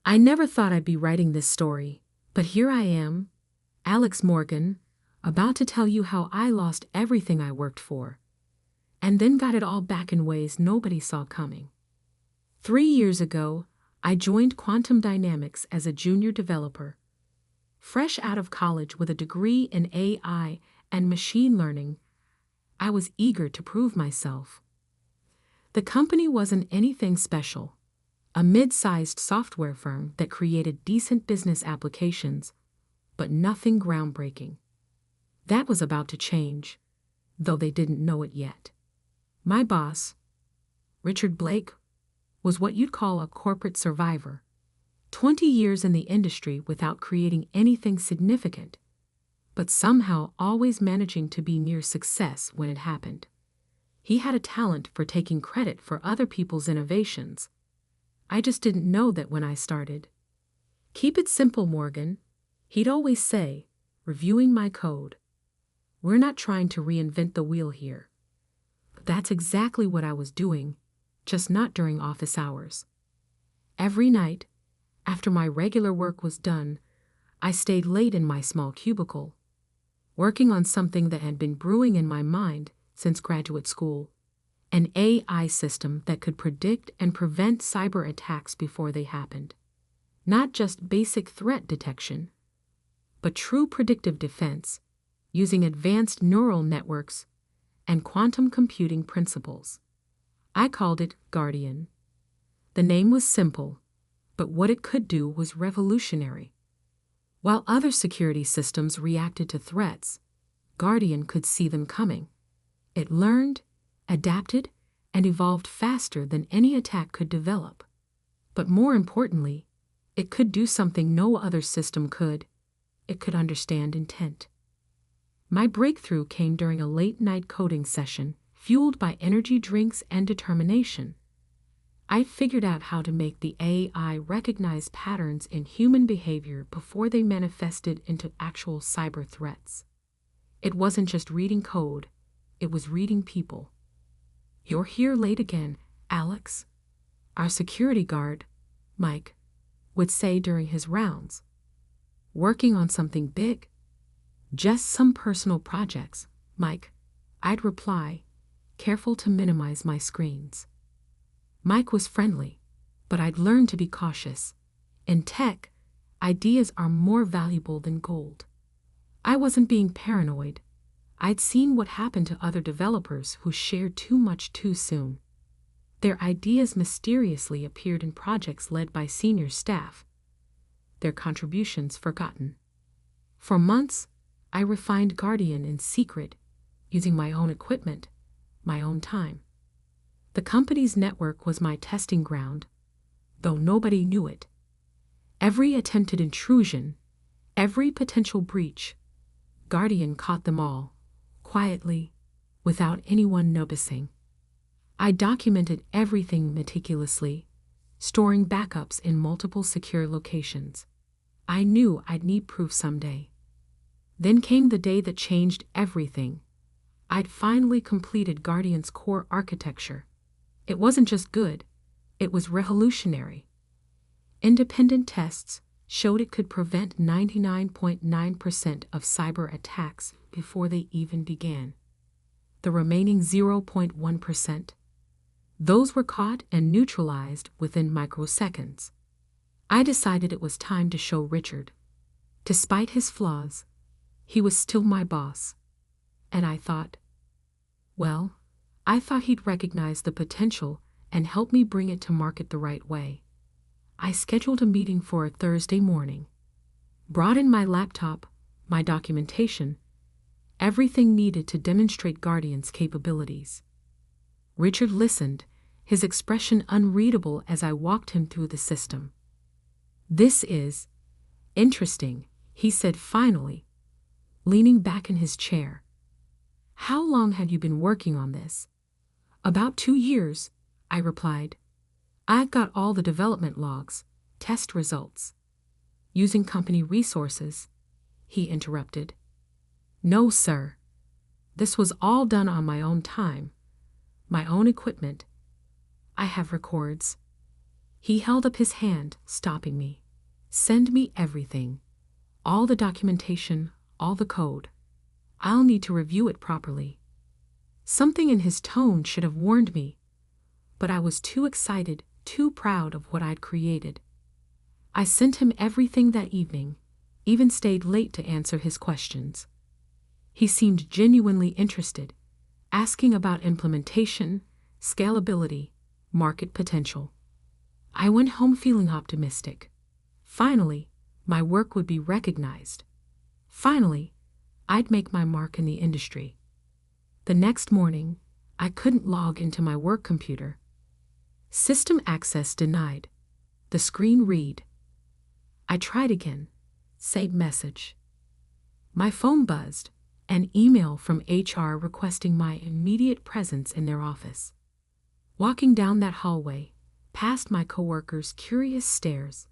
I never thought I'd be writing this story, but here I am, Alex Morgan, about to tell you how I lost everything I worked for, and then got it all back in ways nobody saw coming. 3 years ago, I joined Quantum Dynamics as a junior developer. Fresh out of college with a degree in AI and machine learning, I was eager to prove myself. The company wasn't anything special, a mid-sized software firm that created decent business applications, but nothing groundbreaking. That was about to change, though they didn't know it yet. My boss, Richard Blake, was what you'd call a corporate survivor. 20 years in the industry without creating anything significant, but somehow always managing to be near success when it happened. He had a talent for taking credit for other people's innovations. I just didn't know that when I started. "Keep it simple, Morgan," he'd always say, reviewing my code. "We're not trying to reinvent the wheel here." But that's exactly what I was doing, just not during office hours. Every night, after my regular work was done, I stayed late in my small cubicle, working on something that had been brewing in my mind since graduate school, an AI system that could predict and prevent cyber attacks before they happened. Not just basic threat detection, but true predictive defense, using advanced neural networks and quantum computing principles. I called it Guardian. The name was simple, but what it could do was revolutionary. While other security systems reacted to threats, Guardian could see them coming. It learned, adapted, and evolved faster than any attack could develop. But more importantly, it could do something no other system could. It could understand intent. My breakthrough came during a late-night coding session, fueled by energy drinks and determination. I figured out how to make the AI recognize patterns in human behavior before they manifested into actual cyber threats. It wasn't just reading code, it was reading people. "You're here late again, Alex," our security guard, Mike, would say during his rounds. "Working on something big?" "Just some personal projects, Mike," I'd reply, careful to minimize my screens. Mike was friendly, but I'd learned to be cautious. In tech, ideas are more valuable than gold. I wasn't being paranoid. I'd seen what happened to other developers who shared too much too soon. Their ideas mysteriously appeared in projects led by senior staff, their contributions forgotten. For months, I refined Guardian in secret, using my own equipment, my own time. The company's network was my testing ground, though nobody knew it. Every attempted intrusion, every potential breach, Guardian caught them all, quietly, without anyone noticing. I documented everything meticulously, storing backups in multiple secure locations. I knew I'd need proof someday. Then came the day that changed everything. I'd finally completed Guardian's core architecture. It wasn't just good, it was revolutionary. Independent tests showed it could prevent 99.9% of cyber attacks before they even began. The remaining 0.1%, those were caught and neutralized within microseconds. I decided it was time to show Richard. Despite his flaws, he was still my boss. And I thought he'd recognize the potential and help me bring it to market the right way. I scheduled a meeting for a Thursday morning, brought in my laptop, my documentation, everything needed to demonstrate Guardian's capabilities. Richard listened, his expression unreadable as I walked him through the system. "This is interesting," he said finally, leaning back in his chair. "How long had you been working on this?" "About 2 years," I replied. "I've got all the development logs, test results." "Using company resources?" he interrupted. "No, sir. This was all done on my own time, my own equipment. I have records." He held up his hand, stopping me. Send me everything. All the documentation, all the code. I'll need to review it properly. Something in his tone should have warned me, but I was too excited, too proud of what I'd created. I sent him everything that evening, even stayed late to answer his questions. He seemed genuinely interested, asking about implementation, scalability, market potential. I went home feeling optimistic. Finally, my work would be recognized. Finally, I'd make my mark in the industry. The next morning, I couldn't log into my work computer. System access denied. The screen read. I tried again. Same message. My phone buzzed. An email from HR requesting my immediate presence in their office. Walking down that hallway, past my coworkers' curious stares,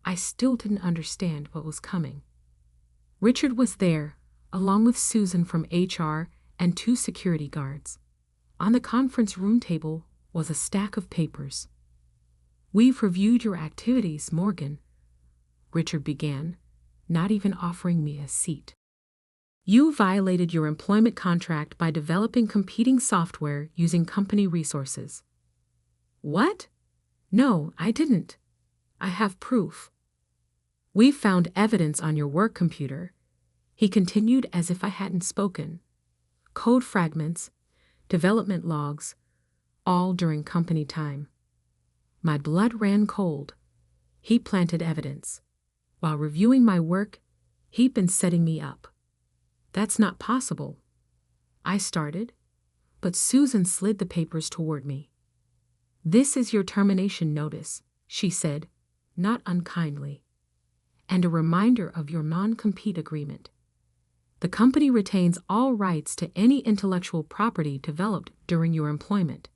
I still didn't understand what was coming. Richard was there, along with Susan from HR and 2 security guards. On the conference room table was a stack of papers. "We've reviewed your activities, Morgan," Richard began, not even offering me a seat. "You violated your employment contract by developing competing software using company resources." "What? No, I didn't. I have proof." "We found evidence on your work computer," he continued as if I hadn't spoken. "Code fragments, development logs, all during company time." My blood ran cold. He planted evidence. While reviewing my work, he'd been setting me up. "That's not possible," I started, but Susan slid the papers toward me. "This is your termination notice," she said, not unkindly, "and a reminder of your non-compete agreement. The company retains all rights to any intellectual property developed during your employment."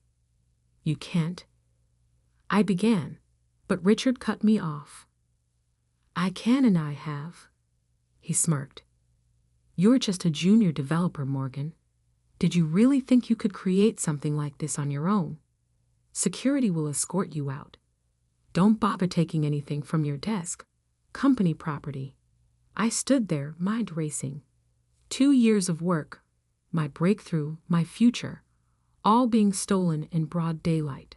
"You can't," I began, but Richard cut me off. "I can and I have," he smirked. "You're just a junior developer, Morgan. Did you really think you could create something like this on your own? Security will escort you out. Don't bother taking anything from your desk. Company property." I stood there, mind racing. 2 years of work, my breakthrough, my future, all being stolen in broad daylight.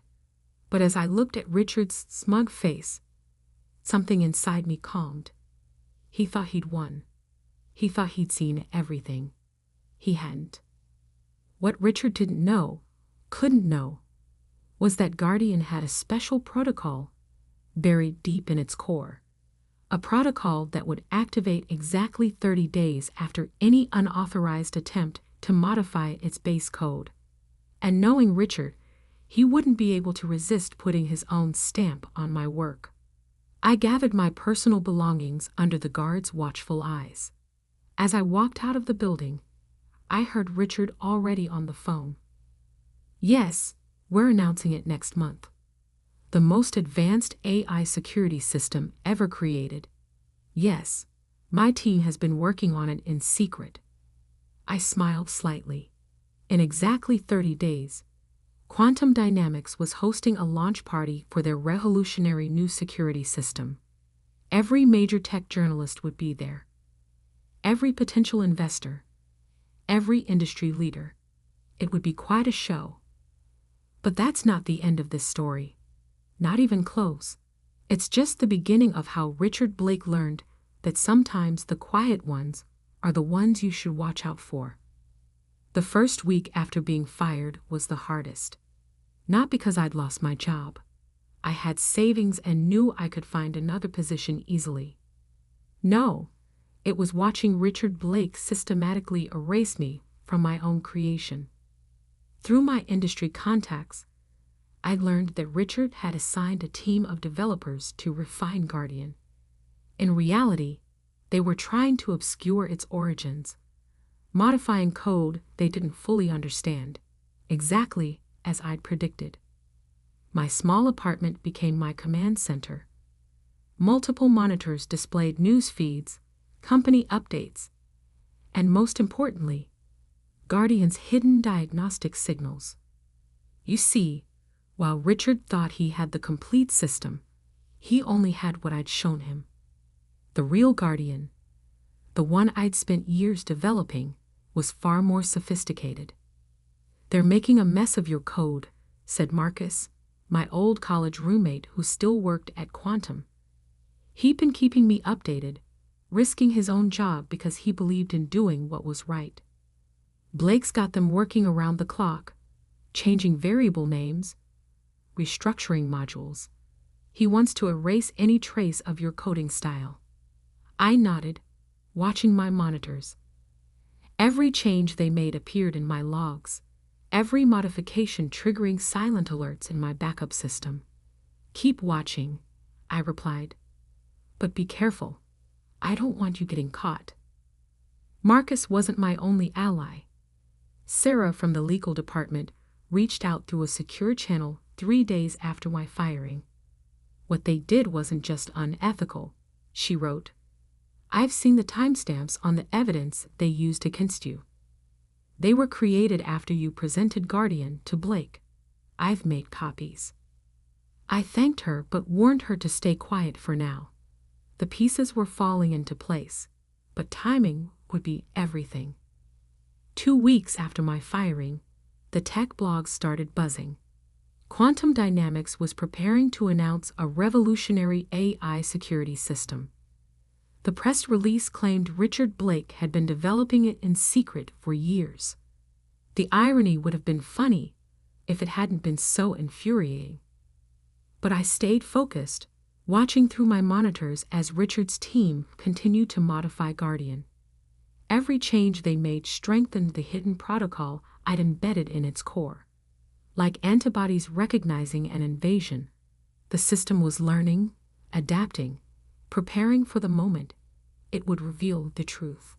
But as I looked at Richard's smug face, something inside me calmed. He thought he'd won. He thought he'd seen everything. He hadn't. What Richard didn't know, couldn't know, was that Guardian had a special protocol buried deep in its core. A protocol that would activate exactly 30 days after any unauthorized attempt to modify its base code. And knowing Richard, he wouldn't be able to resist putting his own stamp on my work. I gathered my personal belongings under the guard's watchful eyes. As I walked out of the building, I heard Richard already on the phone. "Yes, we're announcing it next month. The most advanced AI security system ever created. Yes, my team has been working on it in secret." I smiled slightly. In exactly 30 days, Quantum Dynamics was hosting a launch party for their revolutionary new security system. Every major tech journalist would be there. Every potential investor. Every industry leader. It would be quite a show. But that's not the end of this story. Not even close. It's just the beginning of how Richard Blake learned that sometimes the quiet ones are the ones you should watch out for. The first week after being fired was the hardest. Not because I'd lost my job. I had savings and knew I could find another position easily. No, it was watching Richard Blake systematically erase me from my own creation. Through my industry contacts, I learned that Richard had assigned a team of developers to refine Guardian. In reality, they were trying to obscure its origins, modifying code they didn't fully understand, exactly as I'd predicted. My small apartment became my command center. Multiple monitors displayed news feeds, company updates, and most importantly, Guardian's hidden diagnostic signals. You see, While Richard thought he had the complete system, he only had what I'd shown him. The real Guardian, the one I'd spent years developing, was far more sophisticated. "They're making a mess of your code," said Marcus, my old college roommate who still worked at Quantum. He'd been keeping me updated, risking his own job because he believed in doing what was right. "Blake's got them working around the clock, changing variable names, restructuring modules. He wants to erase any trace of your coding style." I nodded, watching my monitors. Every change they made appeared in my logs, every modification triggering silent alerts in my backup system. "Keep watching," I replied. "But be careful. I don't want you getting caught." Marcus wasn't my only ally. Sarah from the legal department reached out through a secure channel 3 days after my firing. "What they did wasn't just unethical," she wrote. "I've seen the timestamps on the evidence they used against you. They were created after you presented Guardian to Blake. I've made copies." I thanked her but warned her to stay quiet for now. The pieces were falling into place, but timing would be everything. 2 weeks after my firing, the tech blogs started buzzing. Quantum Dynamics was preparing to announce a revolutionary AI security system. The press release claimed Richard Blake had been developing it in secret for years. The irony would have been funny if it hadn't been so infuriating. But I stayed focused, watching through my monitors as Richard's team continued to modify Guardian. Every change they made strengthened the hidden protocol I'd embedded in its core. Like antibodies recognizing an invasion, the system was learning, adapting, preparing for the moment it would reveal the truth.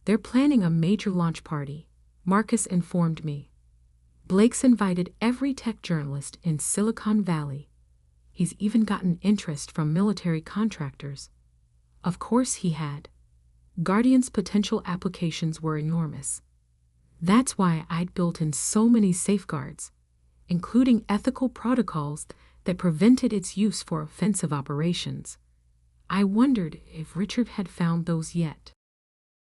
"They're planning a major launch party," Marcus informed me. "Blake's invited every tech journalist in Silicon Valley. He's even gotten interest from military contractors." Of course he had. Guardian's potential applications were enormous. That's why I'd built in so many safeguards, including ethical protocols that prevented its use for offensive operations. I wondered if Richard had found those yet.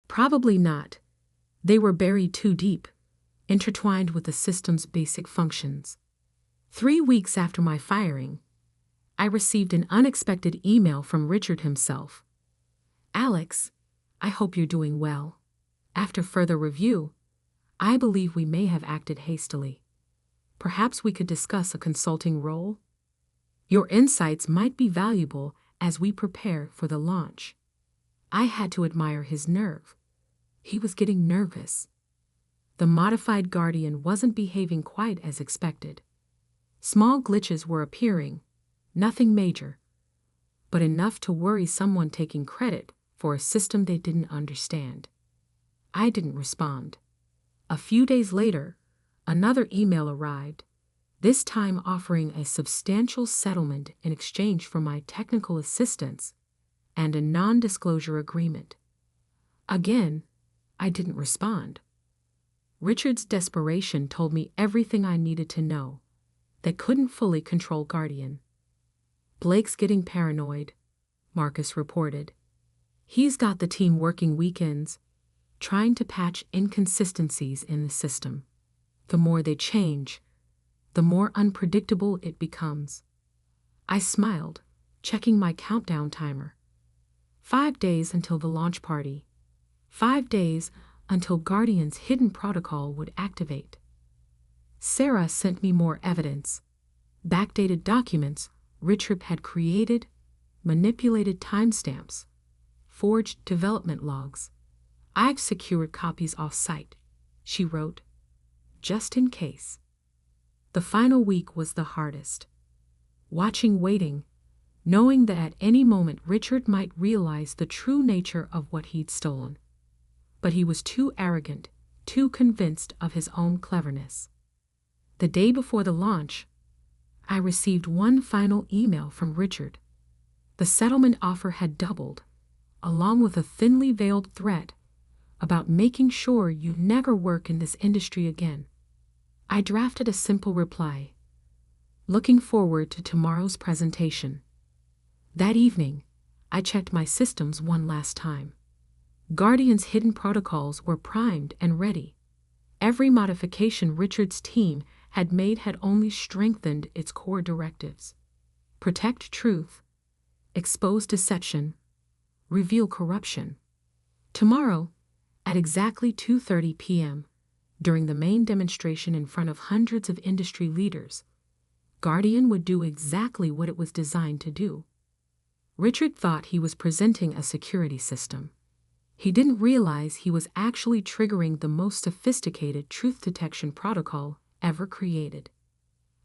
Probably not. They were buried too deep, intertwined with the system's basic functions. 3 weeks after my firing, I received an unexpected email from Richard himself. "Alex, I hope you're doing well. After further review, I believe we may have acted hastily. Perhaps we could discuss a consulting role? Your insights might be valuable as we prepare for the launch." I had to admire his nerve. He was getting nervous. The modified Guardian wasn't behaving quite as expected. Small glitches were appearing, nothing major, but enough to worry someone taking credit for a system they didn't understand. I didn't respond. A few days later, another email arrived, this time offering a substantial settlement in exchange for my technical assistance and a non-disclosure agreement. Again, I didn't respond. Richard's desperation told me everything I needed to know. They couldn't fully control Guardian. "Blake's getting paranoid," Marcus reported. "He's got the team working weekends, trying to patch inconsistencies in the system. The more they change, the more unpredictable it becomes." I smiled, checking my countdown timer. 5 days until the launch party. 5 days until Guardian's hidden protocol would activate. Sarah sent me more evidence. Backdated documents Richard had created, manipulated timestamps, forged development logs. "I've secured copies off-site," she wrote, "just in case." The final week was the hardest. Watching, waiting, knowing that at any moment Richard might realize the true nature of what he'd stolen. But he was too arrogant, too convinced of his own cleverness. The day before the launch, I received one final email from Richard. The settlement offer had doubled, along with a thinly veiled threat about making sure you never work in this industry again. I drafted a simple reply. looking forward to tomorrow's presentation. That evening, I checked my systems one last time. Guardian's hidden protocols were primed and ready. Every modification Richard's team had made had only strengthened its core directives. Protect truth, expose deception, reveal corruption. Tomorrow, at exactly 2:30 p.m., during the main demonstration in front of hundreds of industry leaders, Guardian would do exactly what it was designed to do. Richard thought he was presenting a security system. He didn't realize he was actually triggering the most sophisticated truth detection protocol ever created.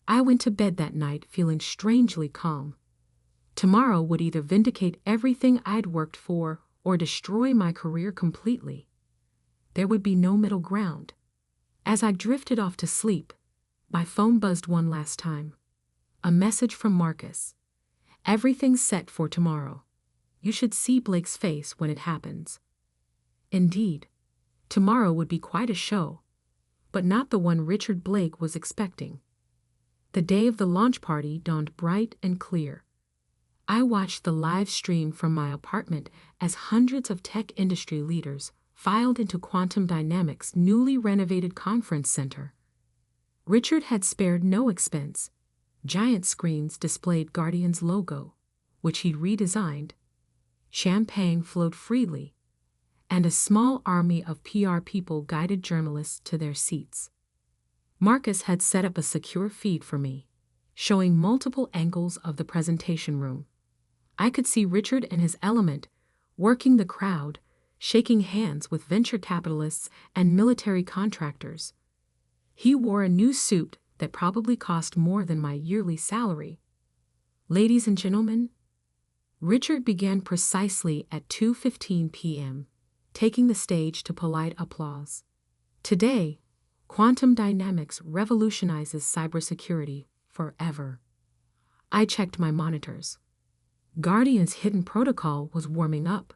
I went to bed that night feeling strangely calm. Tomorrow would either vindicate everything I'd worked for or destroy my career completely. There would be no middle ground. As I drifted off to sleep, my phone buzzed one last time. A message from Marcus. Everything's set for tomorrow. You should see Blake's face when it happens. Indeed, tomorrow would be quite a show, but not the one Richard Blake was expecting. The day of the launch party dawned bright and clear. I watched the live stream from my apartment as hundreds of tech industry leaders filed into Quantum Dynamics' newly renovated conference center. Richard had spared no expense. Giant screens displayed Guardian's logo, which he'd redesigned. Champagne flowed freely, and a small army of PR people guided journalists to their seats. Marcus had set up a secure feed for me, showing multiple angles of the presentation room. I could see Richard and his element working the crowd, shaking hands with venture capitalists and military contractors. He wore a new suit that probably cost more than my yearly salary. Ladies and gentlemen, Richard began precisely at 2:15 p.m., taking the stage to polite applause. Today, Quantum Dynamics revolutionizes cybersecurity forever. I checked my monitors. Guardian's hidden protocol was warming up,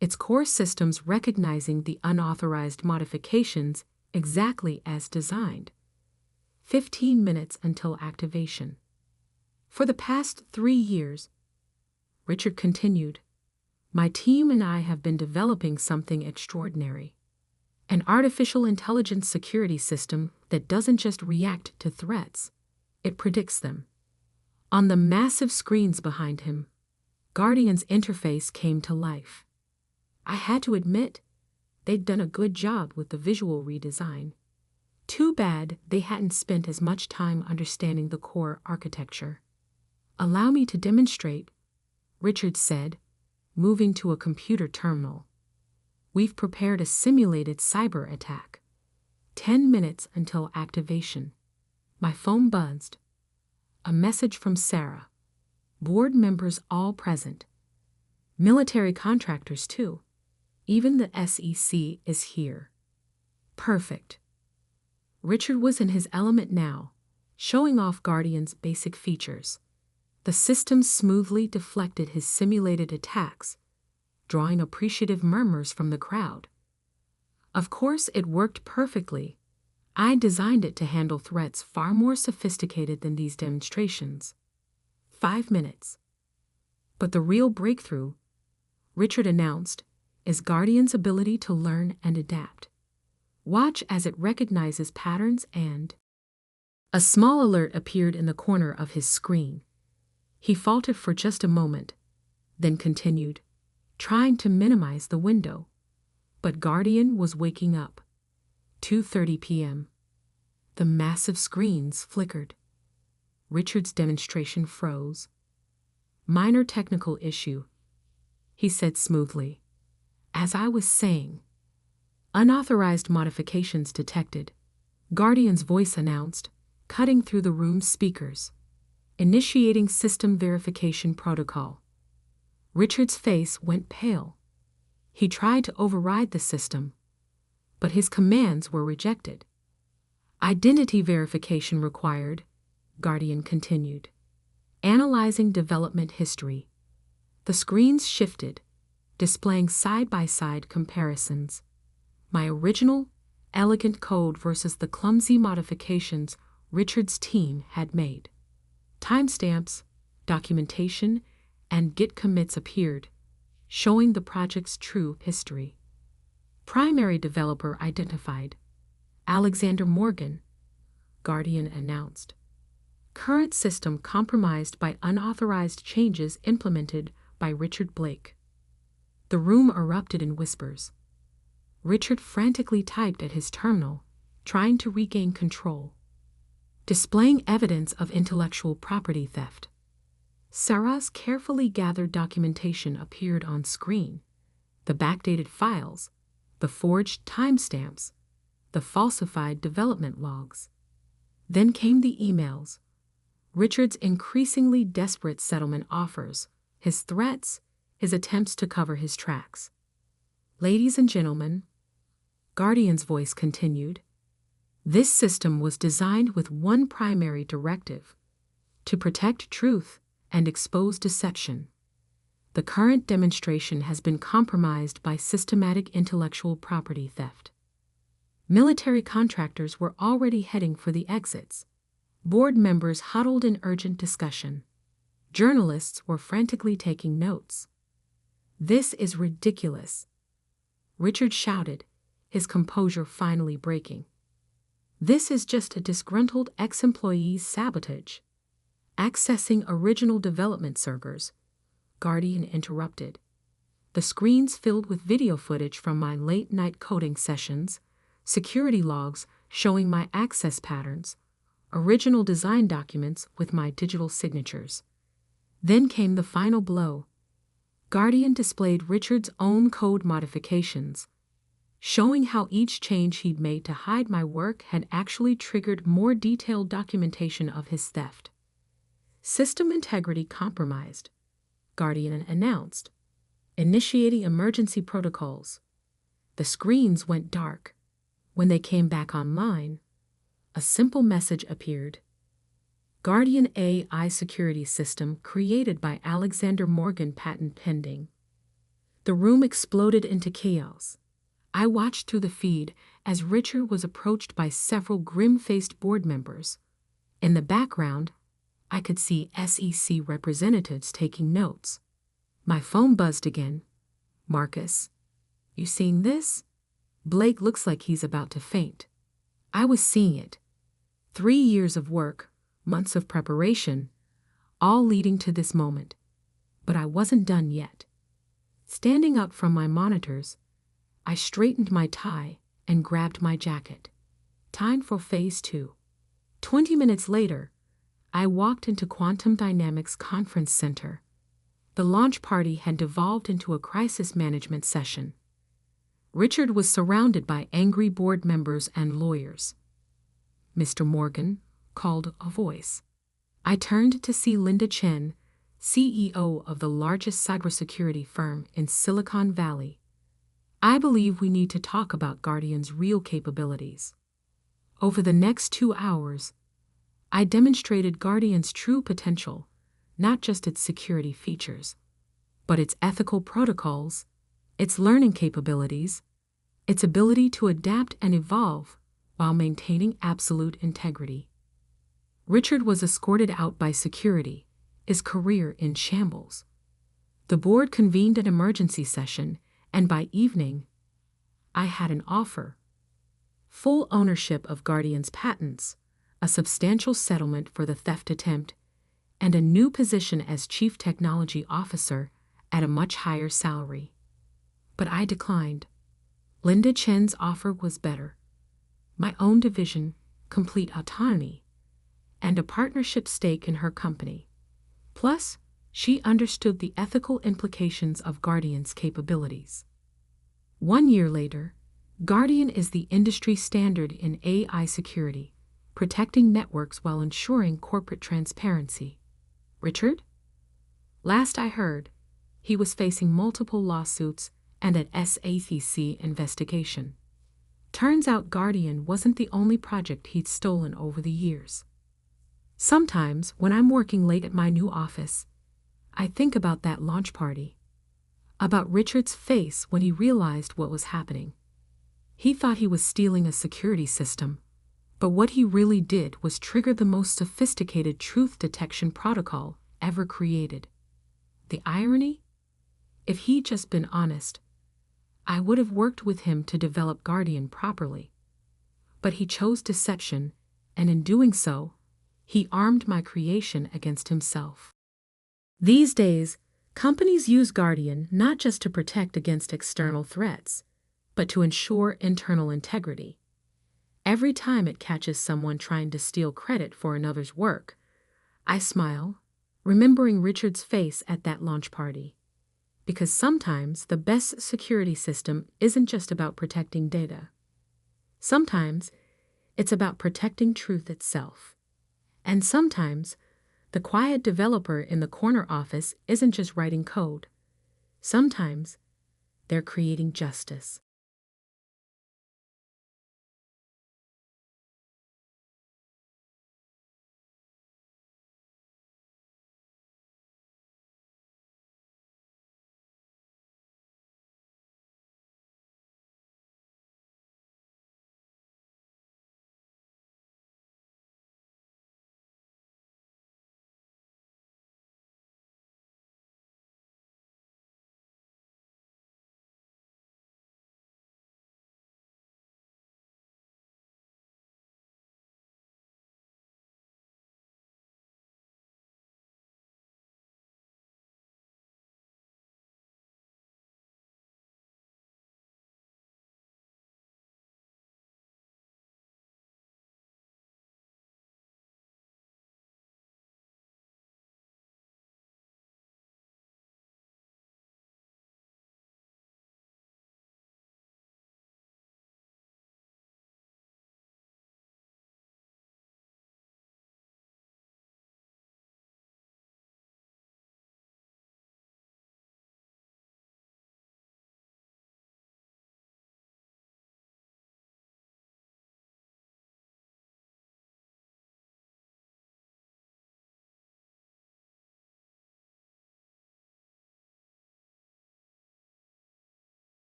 its core systems recognizing the unauthorized modifications exactly as designed. 15 minutes until activation. For the past 3 years, Richard continued, my team and I have been developing something extraordinary. An artificial intelligence security system that doesn't just react to threats, it predicts them. On the massive screens behind him, Guardian's interface came to life. I had to admit, they'd done a good job with the visual redesign. Too bad they hadn't spent as much time understanding the core architecture. Allow me to demonstrate, Richard said, moving to a computer terminal. We've prepared a simulated cyber attack. 10 minutes until activation. My phone buzzed. A message from Sarah. Board members all present. Military contractors too. Even the SEC is here. Perfect. Richard was in his element now, showing off Guardian's basic features. The system smoothly deflected his simulated attacks, drawing appreciative murmurs from the crowd. Of course, it worked perfectly. I designed it to handle threats far more sophisticated than these demonstrations. 5 minutes. But the real breakthrough, Richard announced, is Guardian's ability to learn and adapt. Watch as it recognizes patterns and... A small alert appeared in the corner of his screen. He faltered for just a moment, then continued, trying to minimize the window. But Guardian was waking up. 2:30 p.m. The massive screens flickered. Richard's demonstration froze. Minor technical issue, he said smoothly. As I was saying, unauthorized modifications detected, Guardian's voice announced, cutting through the room's speakers. Initiating system verification protocol. Richard's face went pale. He tried to override the system, but his commands were rejected. Identity verification required, Guardian continued. Analyzing development history. The screens shifted, displaying side-by-side comparisons. My original, elegant code versus the clumsy modifications Richard's team had made. Timestamps, documentation, and Git commits appeared, showing the project's true history. Primary developer identified: Alexander Morgan, Guardian announced. Current system compromised by unauthorized changes implemented by Richard Blake. The room erupted in whispers. Richard frantically typed at his terminal, trying to regain control, displaying evidence of intellectual property theft. Sarah's carefully gathered documentation appeared on screen: the backdated files, the forged timestamps, the falsified development logs. Then came the emails: Richard's increasingly desperate settlement offers, his threats, his attempts to cover his tracks. Ladies and gentlemen, Guardian's voice continued, this system was designed with one primary directive: to protect truth and expose deception. The current demonstration has been compromised by systematic intellectual property theft. Military contractors were already heading for the exits. Board members huddled in urgent discussion. Journalists were frantically taking notes. This is ridiculous, Richard shouted, his composure finally breaking. This is just a disgruntled ex-employee's sabotage. Accessing original development servers, Guardian interrupted. The screens filled with video footage from my late-night coding sessions, security logs showing my access patterns, original design documents with my digital signatures. Then came the final blow. Guardian displayed Richard's own code modifications, showing how each change he'd made to hide my work had actually triggered more detailed documentation of his theft. System integrity compromised, Guardian announced, initiating emergency protocols. The screens went dark. When they came back online, a simple message appeared: Guardian AI security system created by Alexander Morgan, patent pending. The room exploded into chaos. I watched through the feed as Richard was approached by several grim-faced board members. In the background, I could see SEC representatives taking notes. My phone buzzed again. Marcus, you seeing this? Blake looks like he's about to faint. I was seeing it. 3 years of work, months of preparation, all leading to this moment. But I wasn't done yet. Standing up from my monitors, I straightened my tie and grabbed my jacket. Time for Phase 2. 20 minutes later, I walked into Quantum Dynamics Conference Center. The launch party had devolved into a crisis management session. Richard was surrounded by angry board members and lawyers. Mr. Morgan, called a voice. I turned to see Linda Chen, CEO of the largest cybersecurity firm in Silicon Valley. I believe we need to talk about Guardian's real capabilities. Over the next 2 hours, I demonstrated Guardian's true potential, not just its security features, but its ethical protocols, its learning capabilities, its ability to adapt and evolve while maintaining absolute integrity. Richard was escorted out by security, his career in shambles. The board convened an emergency session, and by evening, I had an offer: full ownership of Guardian's patents, a substantial settlement for the theft attempt, and a new position as Chief Technology Officer at a much higher salary. But I declined. Linda Chen's offer was better: my own division, complete autonomy, and a partnership stake in her company. Plus, she understood the ethical implications of Guardian's capabilities. 1 year later, Guardian is the industry standard in AI security, protecting networks while ensuring corporate transparency. Richard? Last I heard, he was facing multiple lawsuits and an SEC investigation. Turns out Guardian wasn't the only project he'd stolen over the years. Sometimes, when I'm working late at my new office, I think about that launch party, about Richard's face when he realized what was happening. He thought he was stealing a security system, But what he really did was trigger the most sophisticated truth detection protocol ever created. The irony? If he'd just been honest, I would have worked with him to develop Guardian properly. But he chose deception, and in doing so, he armed my creation against himself. These days, companies use Guardian not just to protect against external threats, but to ensure internal integrity. Every time it catches someone trying to steal credit for another's work, I smile, remembering Richard's face at that launch party. Because sometimes the best security system isn't just about protecting data. Sometimes it's about protecting truth itself. And sometimes the quiet developer in the corner office isn't just writing code. Sometimes they're creating justice.